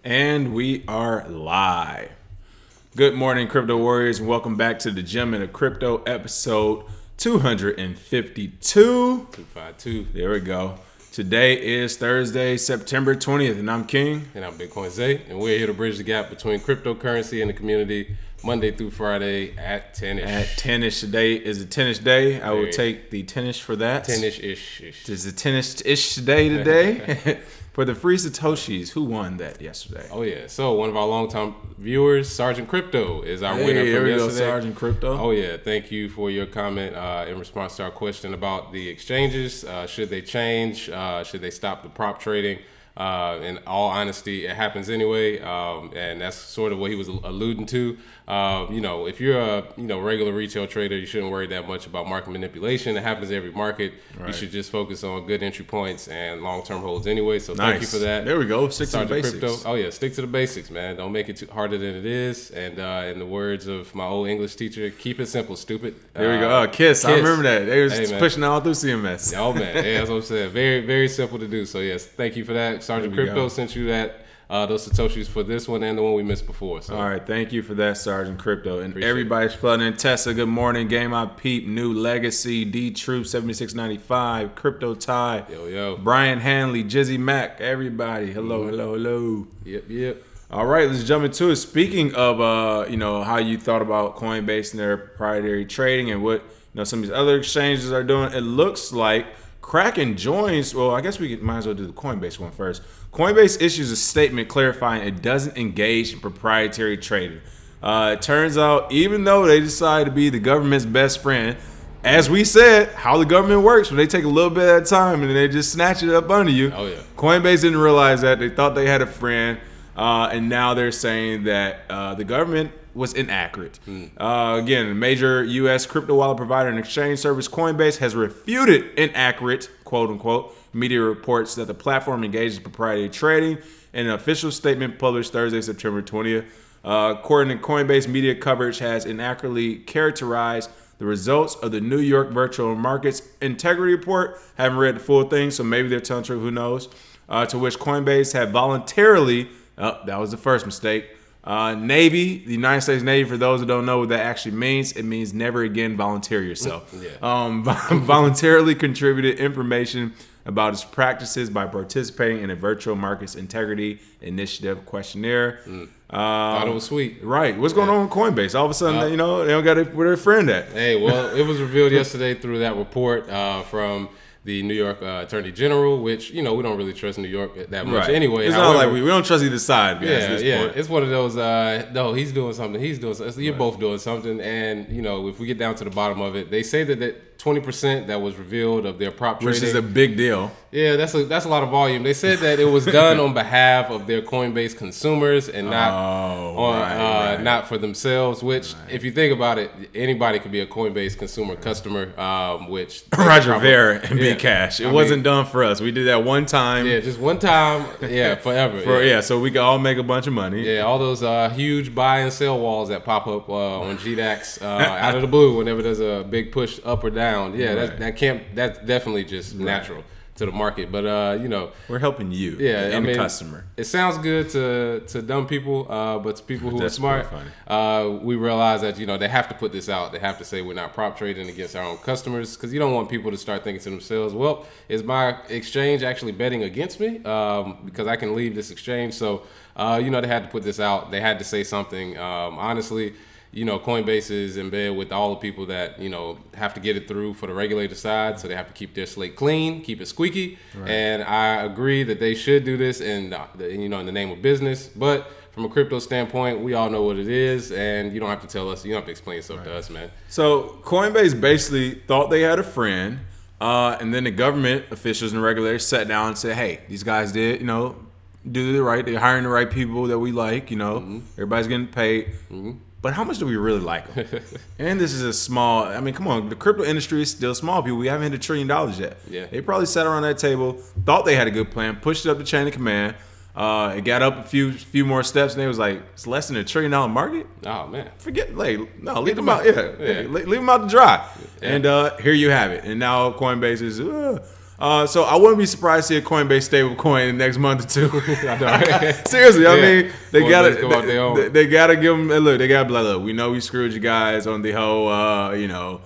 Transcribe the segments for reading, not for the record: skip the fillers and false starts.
And we are live. Good morning, crypto warriors, and welcome back to the Gem in the Crypto episode 252. 252. There we go. Today is Thursday, September 20th, and I'm King. And I'm Bitcoin Zay, and we're here to bridge the gap between cryptocurrency and the community Monday through Friday at 10-ish. At 10-ish today is a 10-ish day. I will take the 10-ish for that. 10-ish-ish. It's a 10-ish day today. For the free Satoshis, who won that yesterday? Oh, yeah. So, one of our longtime viewers, Sergeant Crypto, is our winner from there we yesterday. Go, Sergeant Crypto. Oh, yeah. Thank you for your comment in response to our question about the exchanges. Should they change? Should they stop the prop trading? In all honesty, it happens anyway, and that's sort of what he was alluding to. If you're a regular retail trader, you shouldn't worry that much about market manipulation. It happens every market. Right. You should just focus on good entry points and long-term holds anyway. So Thank you for that. There we go. Stick to the basics. Crypto. Oh yeah, stick to the basics, man. Don't make it too harder than it is. And in the words of my old English teacher, keep it simple, stupid. There we go. Kiss. I remember that. They was pushing all through CMS. Oh man, that's what I'm saying. Very, very simple to do. So yes, thank you for that. Sergeant Crypto sent you that those Satoshis for this one and the one we missed before. So. All right, thank you for that, Sergeant Crypto. And everybody's flooding in. Tessa, good morning. Game I Peep, New Legacy, D Troop 7695, Crypto Tie, yo, Brian Hanley, Jizzy Mac, everybody. Hello, hello. Yep. All right, let's jump into it. Speaking of how you thought about Coinbase and their proprietary trading and what some of these other exchanges are doing, it looks like Kraken joins. Well, I guess we might as well do the Coinbase one first. Coinbase issues a statement clarifying it doesn't engage in proprietary trading. It turns out, even though they decide to be the government's best friend, as we said, how the government works when they take a little bit at a time and they just snatch it up under you. Oh yeah. Coinbase didn't realize that. They thought they had a friend, and now they're saying that the government was inaccurate. Again, a major U.S. crypto wallet provider and exchange service, Coinbase, has refuted inaccurate, quote unquote, media reports that the platform engages in proprietary trading in an official statement published Thursday, September 20th. According to Coinbase, media coverage has inaccurately characterized the results of the New York Virtual Markets Integrity Report. Haven't read the full thing, so maybe they're telling the truth, who knows? To which Coinbase had voluntarily, that was the first mistake, Navy, the United States Navy, for those who don't know what that actually means, it means never again volunteer yourself. Voluntarily contributed information about its practices by participating in a virtual markets integrity initiative questionnaire. Thought it was sweet. Right. What's going on with Coinbase? All of a sudden, they don't got where their friend at. Hey, well, it was revealed yesterday through that report from the New York Attorney General, which, we don't really trust New York that much anyway. It's not like we don't trust either side. Point. It's one of those, no, he's doing something. You're both doing something. And, if we get down to the bottom of it, they say that 20% that was revealed of their prop trading. Which is a big deal. Yeah, that's a lot of volume. They said that it was done on behalf of their Coinbase consumers and not not for themselves, which if you think about it, anybody could be a Coinbase consumer customer, which Roger Ver and Bcash. It wasn't done for us. We did that one time. Yeah, just one time. Yeah, forever. So we could all make a bunch of money. Yeah, all those huge buy and sell walls that pop up on GDAX out of the blue whenever there's a big push up or down. Yeah, that's definitely just natural to the market, but we're helping you, the customer. It sounds good to dumb people, but to people who are smart, we realize that they have to put this out. They have to say we're not prop trading against our own customers, because you don't want people to start thinking to themselves, well, is my exchange actually betting against me because I can leave this exchange? So they had to put this out. They had to say something. Honestly, Coinbase is in bed with all the people that, have to get it through for the regulator side. So they have to keep their slate clean, keep it squeaky. Right. And I agree that they should do this in the name of business. But from a crypto standpoint, we all know what it is. And you don't have to tell us. You don't have to explain stuff to us, man. So Coinbase basically thought they had a friend. And then the government officials and regulators sat down and said, hey, these guys did, do the right. They're hiring the right people that we like. Everybody's getting paid. But how much do we really like them? And this is a small, come on, the crypto industry is still small, people. We haven't hit $1 trillion yet. Yeah. They probably sat around that table, thought they had a good plan, pushed it up the chain of command. It got up a few more steps, and they was like, it's less than $1 trillion market? Oh, man. Leave them out. Leave them out to dry. Yeah. And here you have it. And now Coinbase is, So I wouldn't be surprised to see a Coinbase stable coin in the next month or two. Seriously, I mean, they gotta give them. Look, they gotta be like, look, we know we screwed you guys on the whole,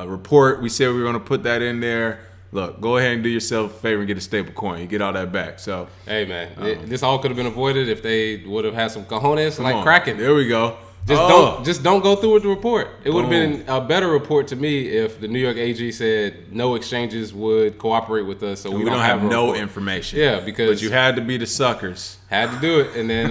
report. We said we were gonna put that in there. Look, go ahead and do yourself a favor and get a stable coin. You get all that back. So, hey man, this all could have been avoided if they would have had some cojones like Kraken. There we go. Just don't go through with the report. It would have been a better report to me if the New York AG said no exchanges would cooperate with us, so we don't have no information. Yeah, but you had to be the suckers. Had to do it, and then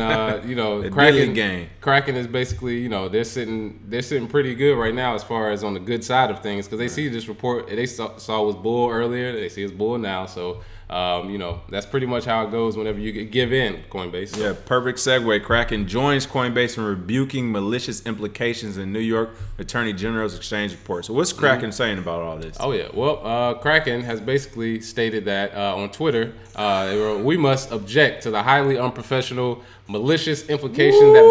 Kraken is basically they're sitting pretty good right now as far as on the good side of things because they see this report they saw was bull earlier, they see it's bull now, so. That's pretty much how it goes whenever you give in Coinbase. So. Yeah, perfect segue. Kraken joins Coinbase in rebuking malicious implications in New York Attorney General's exchange report. So what's Kraken saying about all this? Oh, yeah. Well, Kraken has basically stated that on Twitter, we must object to the highly unprofessional, malicious implication that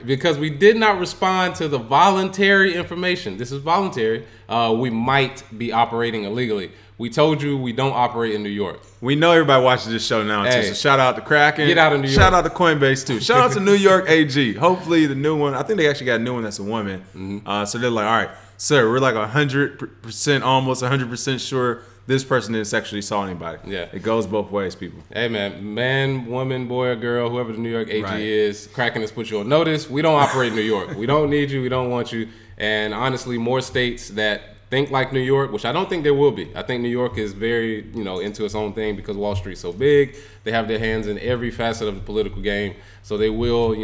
because we did not respond to the voluntary information. This is voluntary. We might be operating illegally. We told you we don't operate in New York. We know everybody watching this show now, too. So shout out to Kraken. Get out of New York. Shout out to Coinbase, too. Shout out to New York AG. Hopefully the new one, I think they actually got a new one that's a woman. Mm-hmm. So they're like, all right, sir, we're like 100%, almost 100% sure this person didn't sexually assault anybody. Yeah. It goes both ways, people. Hey, man, woman, boy, or girl, whoever the New York AG is, Kraken has put you on notice. We don't operate in New York. We don't need you. We don't want you. And honestly, more states that think like New York, which I don't think there will be. I think New York is very, into its own thing because Wall Street's so big. They have their hands in every facet of the political game. So they will,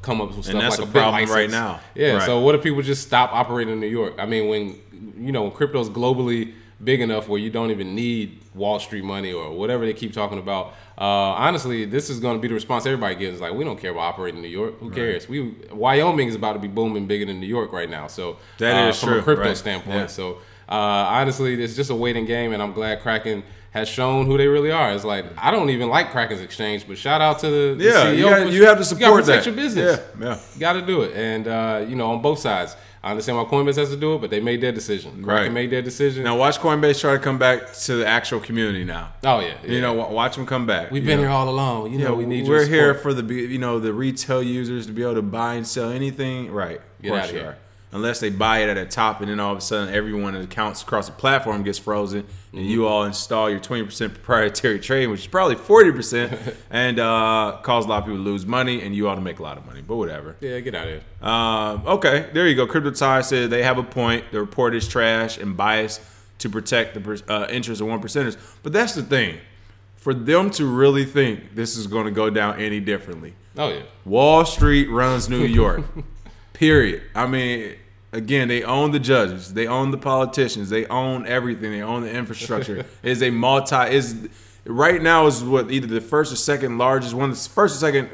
come up with stuff like a big license right now. Yeah. Right. So what if people just stop operating in New York? I mean, when crypto's globally big enough where you don't even need Wall Street money or whatever they keep talking about. Honestly, this is going to be the response everybody gives. It's like, we don't care about operating in New York. Who cares? Wyoming is about to be booming bigger than New York right now. So that is from true, a crypto standpoint. Yeah. So honestly, it's just a waiting game, and I'm glad Kraken has shown who they really are. It's like, I don't even like Kraken's exchange, but shout out to the CEO. You have to support that. Your business. Yeah. You got to do it. And, on both sides. I understand why Coinbase has to do it, but they made their decision. Kraken made their decision. Now watch Coinbase try to come back to the actual community now. Oh, yeah. Watch them come back. We've been here all along. We need We're here for the retail users to be able to buy and sell anything. Right. Get out of here. Unless they buy it at a top, and then all of a sudden everyone's accounts across the platform gets frozen, and you all install your 20% proprietary trading, which is probably 40%, and cause a lot of people to lose money, and you ought to make a lot of money. But whatever. Yeah, get out of here. Okay, there you go. Crypto Tide said they have a point. The report is trash and biased to protect the interests of 1%ers. But that's the thing. For them to really think this is going to go down any differently. Oh, yeah. Wall Street runs New York. Period. I mean, again, they own the judges, they own the politicians, they own everything, they own the infrastructure. Right now is what either the first or second largest, one of the first or second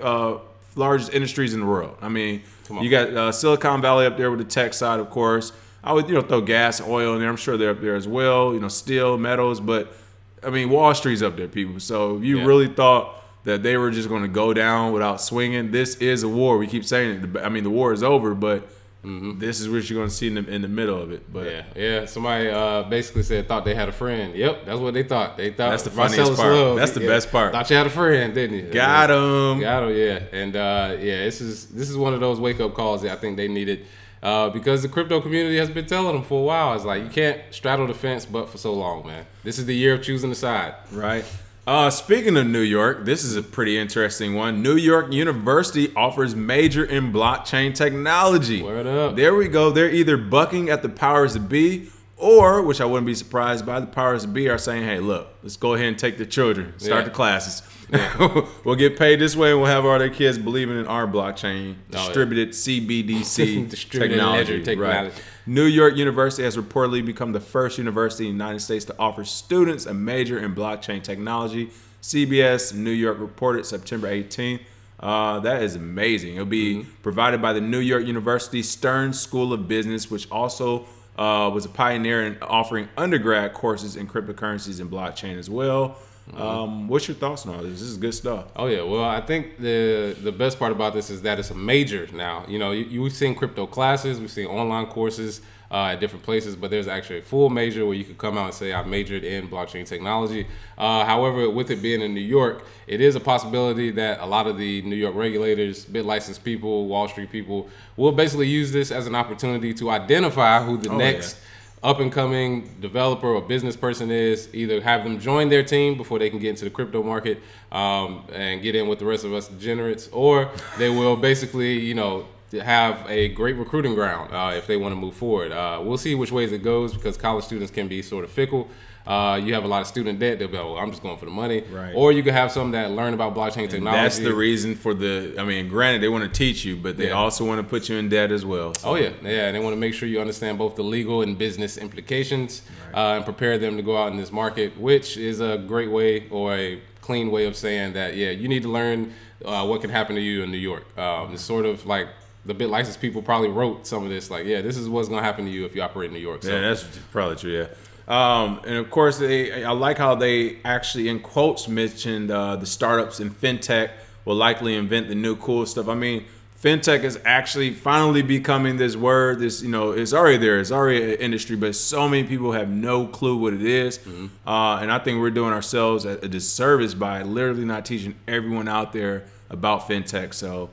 largest industries in the world. I mean, you got Silicon Valley up there with the tech side, of course. I would throw gas, oil in there. I'm sure they're up there as well. Steel, metals, but I mean, Wall Street's up there, people. So if you really thought that they were just going to go down without swinging, this is a war. We keep saying it. I mean, the war is over, but this is what you're going to see in the middle of it. But yeah. Somebody basically thought they had a friend. Yep, that's what they thought. They thought that's the funniest part. That's the best part. Thought you had a friend, didn't you? Got him. Yeah. And this is one of those wake up calls that I think they needed. Because the crypto community has been telling them for a while. It's like, you can't straddle the fence but for so long, man. This is the year of choosing the side. Right. Speaking of New York, this is a pretty interesting one. New York University offers major in blockchain technology. Word up. There we go. They're either bucking at the powers that be, or, which I wouldn't be surprised by, the powers that be are saying, hey, look, let's go ahead and take the children, start the classes. Yeah. We'll get paid this way, and we'll have all their kids believing in our blockchain, distributed CBDC technology. Right. New York University has reportedly become the first university in the United States to offer students a major in blockchain technology. CBS New York reported September 18th. That is amazing. It'll be provided by the New York University Stern School of Business, which also was a pioneer in offering undergrad courses in cryptocurrencies and blockchain as well. What's your thoughts on all this? This is good stuff. Oh yeah, well, I think the best part about this is that it's a major now. You know, we've seen crypto classes, we've seen online courses at different places, but there's actually a full major where you could come out and say I majored in blockchain technology. However, with it being in New York, it is a possibility that a lot of the New York regulators, BitLicense people, Wall Street people will basically use this as an opportunity to identify who the next up-and-coming developer or business person is, either have them join their team before they can get into the crypto market and get in with the rest of us degenerates, or they will basically, you know, have a great recruiting ground if they want to move forward. We'll see which ways it goes, because college students can be sort of fickle. You have a lot of student debt. They'll be like, well, I'm just going for the money. Right. Or you could have some that learn about blockchain technology. That's the reason for I mean, granted, they want to teach you, but they also want to put you in debt as well. So. Oh, yeah. Yeah, and they want to make sure you understand both the legal and business implications and prepare them to go out in this market, which is a great way, or a clean way of saying that, yeah, you need to learn what can happen to you in New York. It's sort of like the BitLicense people probably wrote some of this, like, yeah, this is what's going to happen to you if you operate in New York. So. Yeah, that's probably true, yeah. And of course, I like how they actually, in quotes, mentioned the startups in fintech will likely invent the new cool stuff. I mean, fintech is actually finally becoming this word. This, you know, it's already there. It's already an industry, but so many people have no clue what it is. And I think we're doing ourselves a disservice by literally not teaching everyone out there about fintech. So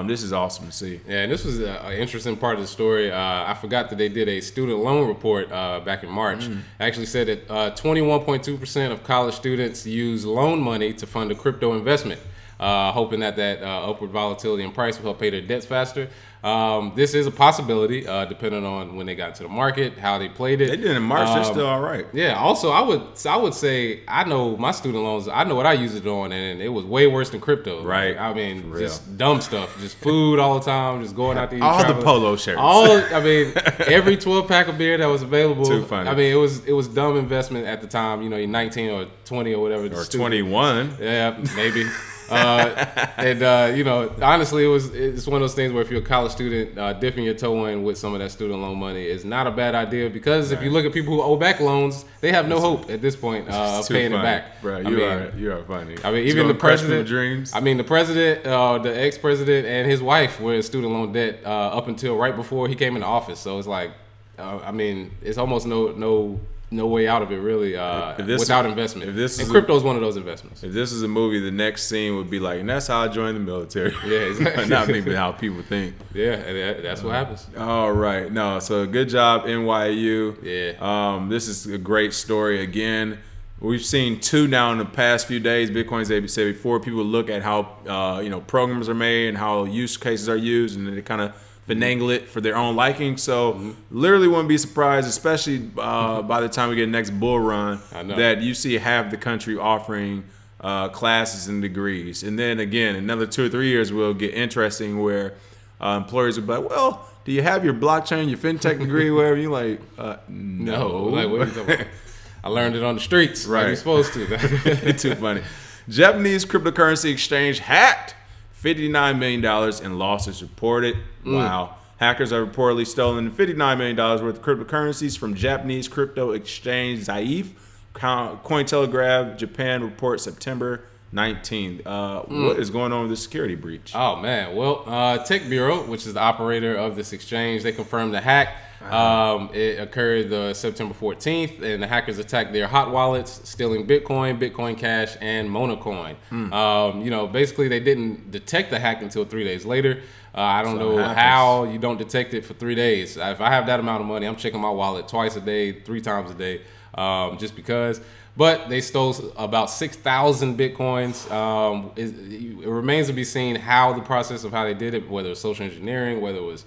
this is awesome to see. Yeah, and this was an interesting part of the story. I forgot that they did a student loan report back in March. Actually said that 21.2% of college students use loan money to fund a crypto investment, hoping that upward volatility in price will help pay their debts faster. This is a possibility, depending on when they got to the market, how they played it. They did in March. They're still all right. Yeah. Also, I would say I know my student loans. I know what I use it on, and it was way worse than crypto. Right. I mean, just dumb stuff, just food all the time, just going out to eat. All traveling. The polo shirts. I mean, every 12-pack of beer that was available. Too funny. I mean, it was dumb investment at the time. You know, you're 19 or 20 or whatever. Or 21. Yeah, maybe. You know, honestly, it's one of those things where if you're a college student, dipping your toe in with some of that student loan money is not a bad idea, because if you look at people who owe back loans, they have no hope at this point of paying it back. Bro, you are funny. I mean, even the president, the president, the ex-president, and his wife were in student loan debt up until right before he came into office. So it's like, I mean, it's almost no way out of it, really, without investment. And crypto is one of those investments. If this is a movie, the next scene would be like, and that's how I joined the military. Yeah, exactly. Not maybe how people think. Yeah, and that's what happens. All right. No, so good job, NYU. Yeah. This is a great story. Again, we've seen two now in the past few days. Bitcoin's, they said before, people look at how programs are made and how use cases are used, and they kind of finagle it for their own liking. So literally wouldn't be surprised, especially by the time we get the next bull run, that you see half the country offering classes and degrees. And then again, another 2 or 3 years will get interesting, where employers will be like, well, do you have your blockchain, your fintech degree, whatever? You're like, no. Like, what are you talking about? I learned it on the streets. Right. Like you're supposed to. Too funny. Japanese cryptocurrency exchange hacked. $59 million in losses reported. Wow. Hackers have reportedly stolen $59 million worth of cryptocurrencies from Japanese crypto exchange Zaif. Cointelegraph Japan reports September 19th. What is going on with the security breach? Oh, man. Well, Tech Bureau, which is the operator of this exchange, they confirmed the hack. It occurred September 14th, and the hackers attacked their hot wallets, stealing Bitcoin, Bitcoin Cash, and Monocoin. Basically they didn't detect the hack until 3 days later. I don't know how you don't detect it for 3 days. If I have that amount of money, I'm checking my wallet twice a day, 3 times a day, just because. But they stole about 6,000 Bitcoins. It remains to be seen how the process of how they did it, whether it was social engineering, whether it was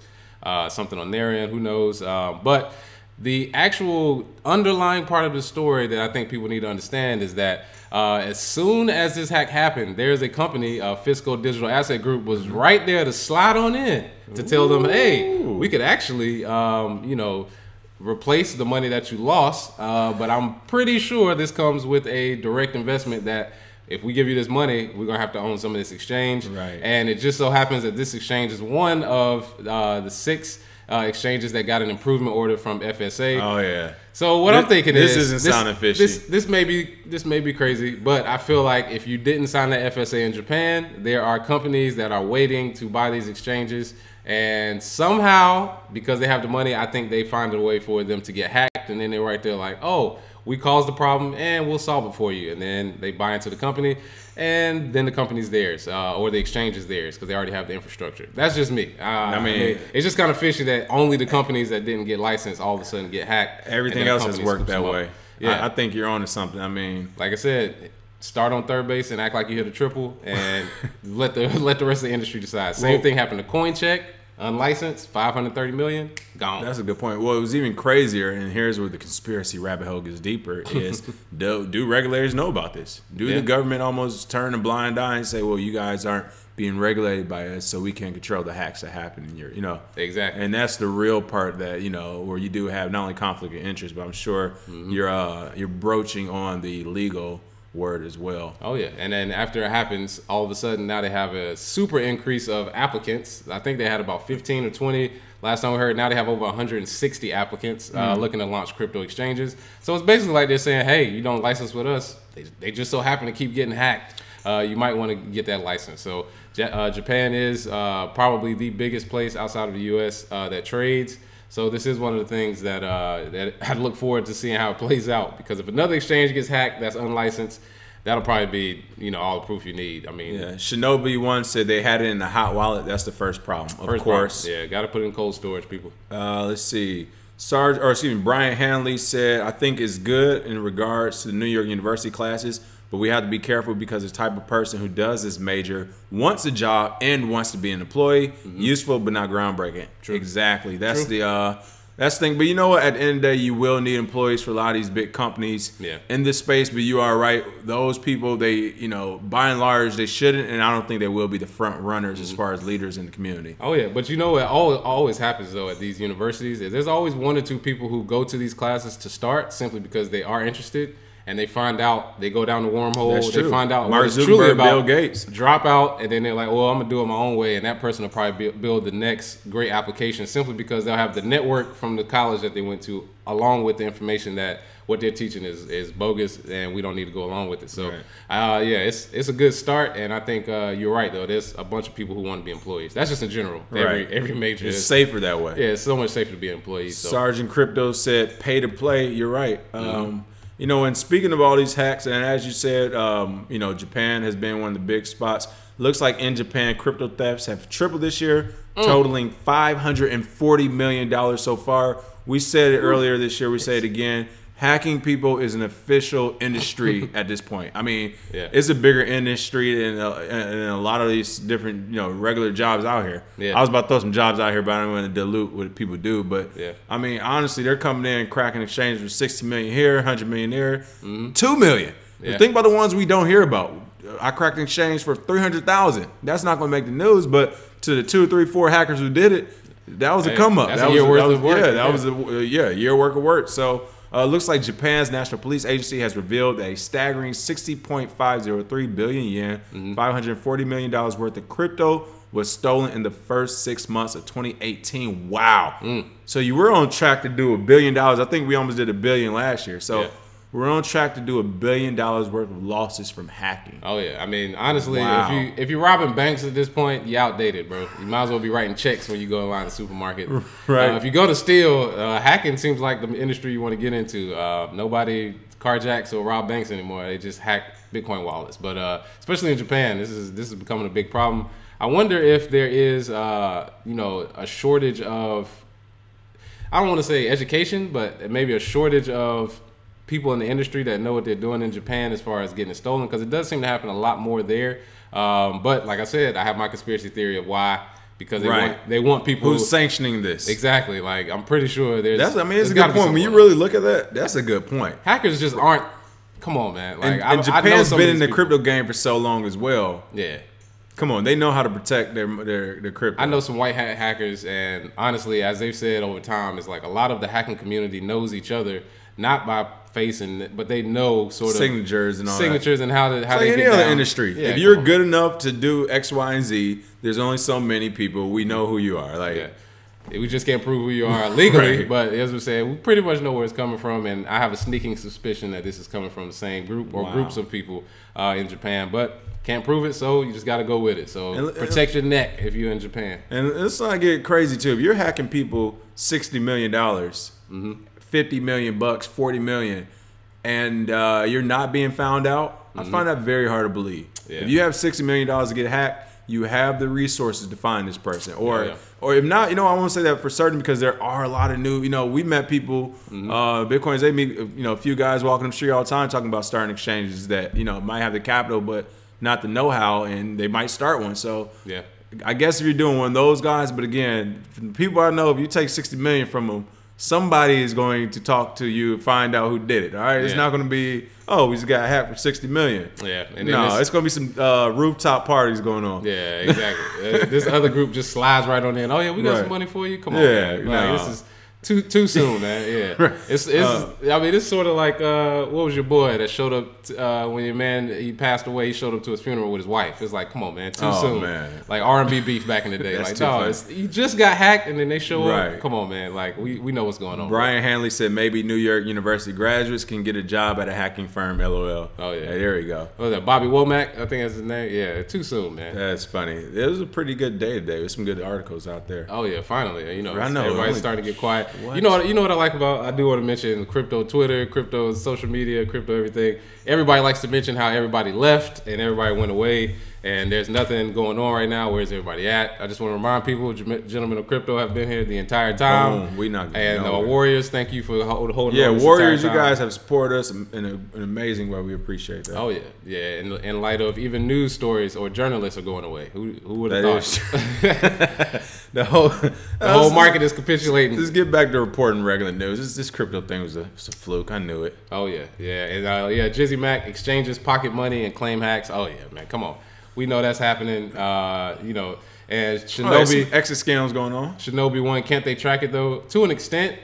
something on their end, who knows. But the actual underlying part of the story that I think people need to understand is that as soon as this hack happened, there's a company, Fiscal Digital Asset Group, was right there to slide on in to tell them, hey, we could actually, replace the money that you lost. But I'm pretty sure this comes with a direct investment that if we give you this money, we're going to have to own some of this exchange. Right. And it just so happens that this exchange is one of the 6 exchanges that got an improvement order from FSA. Oh yeah. So what I'm thinking this is isn't sounding fishy. This may be crazy, but I feel like if you didn't sign the FSA in Japan, there are companies that are waiting to buy these exchanges, and somehow because they have the money, I think they find a way for them to get hacked, and then they're right there like, oh, we caused the problem and we'll solve it for you, and then they buy into the company, and then the company's theirs, or the exchange is theirs because they already have the infrastructure. That's just me. I mean, it's just kind of fishy that only the companies that didn't get licensed all of a sudden get hacked. Everything else has worked that way. Yeah, I think you're on to something. I mean, like I said, start on third base and act like you hit a triple, and let the rest of the industry decide. Same thing happened to CoinCheck. Unlicensed, 530 million, gone. That's a good point. Well, it was even crazier, and here's where the conspiracy rabbit hole gets deeper, is do regulators know about this? Do the government almost turn a blind eye and say, well, you guys aren't being regulated by us, so we can't control the hacks that happen in your, Exactly. And that's the real part that, where you do have not only conflict of interest, but I'm sure you're broaching on the legal word as well. Oh yeah, and then after it happens, all of a sudden now they have a super increase of applicants. I think they had about 15 or 20 last time we heard. Now they have over 160 applicants looking to launch crypto exchanges. So it's basically like they're saying, hey, you don't license with us. They just so happen to keep getting hacked. You might want to get that license. So Japan is probably the biggest place outside of the U.S. That trades. So this is one of the things that that I look forward to seeing how it plays out, because if another exchange gets hacked that's unlicensed, that'll probably be all the proof you need. I mean, Shinobi One said they had it in the hot wallet. That's the first problem, of course. Yeah, got to put it in cold storage, people. Let's see. Brian Hanley said, I think it's good in regards to the New York University classes, but we have to be careful because the type of person who does this major wants a job and wants to be an employee. Useful, but not groundbreaking. True. Exactly. That's that's the thing. But you know what? At the end of the day, you will need employees for a lot of these big companies in this space. But you are right. Those people, they, by and large, they shouldn't. And I don't think they will be the front runners as far as leaders in the community. Oh, yeah. But you know what always happens, though, at these universities is there's always one or two people who go to these classes to start simply because they are interested. And they find out, they go down the wormhole. That's true. They find out Mark what it's truly about. Bill Gates. Drop out, and then they're like, well, I'm going to do it my own way. And that person will probably build the next great application simply because they'll have the network from the college that they went to, along with the information that what they're teaching is bogus, and we don't need to go along with it. So, it's a good start. And I think you're right, though. There's a bunch of people who want to be employees. That's just in general. Every major. It's safer that way. Yeah, it's so much safer to be an employee. So. Sergeant Crypto said, pay to play. You're right. And speaking of all these hacks, and as you said, Japan has been one of the big spots. Looks like in Japan, crypto thefts have tripled this year, totaling $540 million so far. We said it earlier this year. We say it again. Hacking people is an official industry at this point. I mean, it's a bigger industry than a lot of these different, regular jobs out here. I was about to throw some jobs out here, but I don't want to dilute what people do. But I mean, honestly, they're coming in cracking exchanges for 60 million here, 100 million there, 2 million. Think about the ones we don't hear about. I cracked an exchange for 300,000. That's not going to make the news, but to the 2, 3, 4 hackers who did it, that was a come up. That's a year worth of work. Yeah, that was a year worth of work. So. Looks like Japan's National Police Agency has revealed that a staggering 60.503 billion yen, $540 million worth of crypto was stolen in the first 6 months of 2018. Wow. So you were on track to do $1 billion. I think we almost did $1 billion last year. So we're on track to do $1 billion worth of losses from hacking. Oh yeah, I mean, honestly, if you're robbing banks at this point, you're outdated, bro. You might as well be writing checks when you go around the supermarket. Right. If you go to steal, hacking seems like the industry you want to get into. Nobody carjacks or rob banks anymore. They just hack Bitcoin wallets. But especially in Japan, this is becoming a big problem. I wonder if there is, a shortage of, I don't want to say education, but maybe a shortage of people in the industry that know what they're doing in Japan as far as getting it stolen, because it does seem to happen a lot more there. But like I said, I have my conspiracy theory of why, because they want people who's sanctioning this. Exactly. Like, I'm pretty sure there's. It's a good point. When you really look at that, that's a good point. Hackers just aren't. Come on, man. Like, and Japan's been in the crypto game for so long as well. Yeah. Come on, they know how to protect their crypto. I know some white hat hackers, and honestly, as they've said over time, it's like a lot of the hacking community knows each other, not by facing, but they know sort of signatures and all signatures that. And how it's they like get any down. Other industry. If you're good enough to do X, Y, and Z, there's only so many people. We know who you are. Like, We just can't prove who you are legally, Right. but as we said, we pretty much know where it's coming from, and I have a sneaking suspicion that this is coming from the same group or groups of people in Japan, but can't prove it, so you just got to go with it. So protect your neck if you're in Japan. And let's not get crazy too. If you're hacking people $60 million, $50 million, $40 million, and you're not being found out, I find that very hard to believe. Yeah. If you have $60 million to get hacked, you have the resources to find this person. Or if not, I won't say that for certain because there are a lot of new, we met people, Bitcoins, they meet, a few guys walking the street all the time talking about starting exchanges that, might have the capital, but not the know-how, and they might start one. So I guess if you're doing one of those guys, but again, from the people I know, if you take 60 million from them, somebody is going to talk to you and find out who did it. All right, it's not going to be, we just got hacked for 60 million. Yeah, and no, it's going to be some rooftop parties going on. Yeah, exactly. This other group just slides right on in. Oh yeah, we got some money for you. Come on, man. This is too soon, man. Yeah, it's I mean, it's sort of like what was your boy that showed up when your man he passed away? He showed up to his funeral with his wife. It's like, come on, man, too soon. Man. Like R&B beef back in the day. Like, no, you just got hacked and then they show up. Come on, man. Like we know what's going on. Brian Hanley said maybe New York University graduates can get a job at a hacking firm. LOL. Oh yeah, hey, there we go. What was that? Bobby Womack, I think that's his name. Yeah, too soon, man. That's funny. It was a pretty good day today. There's some good articles out there. Oh yeah, finally. I know everybody's starting to get quiet. What? You know what I like about, I do want to mention crypto Twitter, crypto social media, crypto everything. Everybody likes to mention how everybody left and everybody went away and there's nothing going on right now. Where's everybody at? I just want to remind people, gentlemen of crypto have been here the entire time. We not and Warriors, thank you for holding on. Yeah, Warriors, you guys have supported us in an amazing way. We appreciate that. Oh yeah. In light of even news stories or journalists are going away. Who would have thought? The whole market is capitulating. Let's get back to reporting regular news. This crypto thing was a fluke. I knew it. Oh yeah. And Jizzy Mac exchanges pocket money and claim hacks. Oh yeah, man, come on. We know that's happening. And Shinobi exit scams going on. Shinobi one, can't they track it though? To an extent,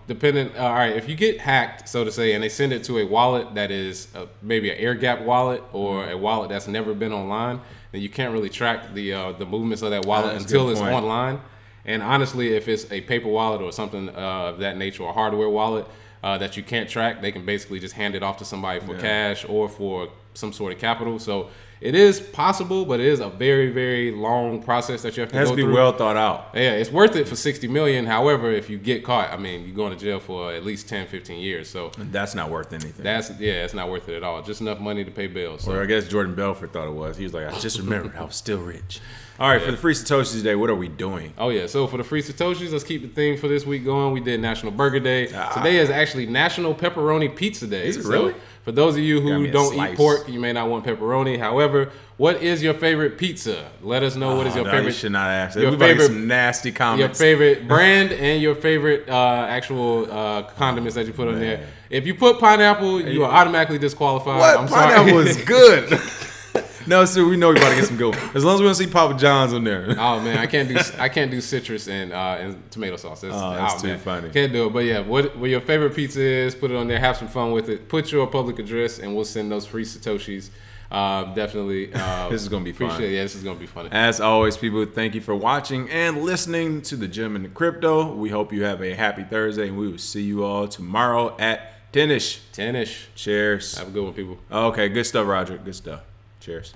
depending. All right, if you get hacked, so to say, and they send it to a wallet that is maybe an air gap wallet or a wallet that's never been online, then you can't really track the movements of that wallet until it's online. And honestly, if it's a paper wallet or something of that nature, or a hardware wallet that you can't track, they can basically just hand it off to somebody for cash or for some sort of capital. So it is possible, but it is a very, very long process that you have to go through. It has to be well thought out. Yeah, it's worth it for 60 million. However, if you get caught, I mean, you're going to jail for at least 10, 15 years. So that's not worth anything. It's not worth it at all. Just enough money to pay bills. So. Or I guess Jordan Belfort thought it was. He was like, I just remembered I was still rich. All right, for the Free Satoshis today, what are we doing? Oh, yeah. So for the Free Satoshis, let's keep the theme for this week going. We did National Burger Day. Today is actually National Pepperoni Pizza Day. Is it really? For those of you who don't eat pork, you may not want pepperoni. However, what is your favorite pizza? Let us know what is your favorite. You should not ask. Your favorite, some nasty comments. Your favorite brand and your favorite actual condiments that you put on there. If you put pineapple, you are automatically disqualified. What? I'm pineapple sorry. is good. No, sir, we know we're about to get some good. As long as we don't see Papa John's on there. Oh man, I can't do citrus and tomato sauce. That's too funny. Can't do it. But yeah, what your favorite pizza is, put it on there. Have some fun with it. Put your public address, and we'll send those free Satoshis. Definitely. This is gonna be fun. Yeah, this is gonna be fun. As always, people, thank you for watching and listening to the Gentleman of Crypto. We hope you have a happy Thursday, and we will see you all tomorrow at 10ish. 10ish. Cheers. Have a good one, people. Okay, good stuff, Roger. Good stuff. Cheers.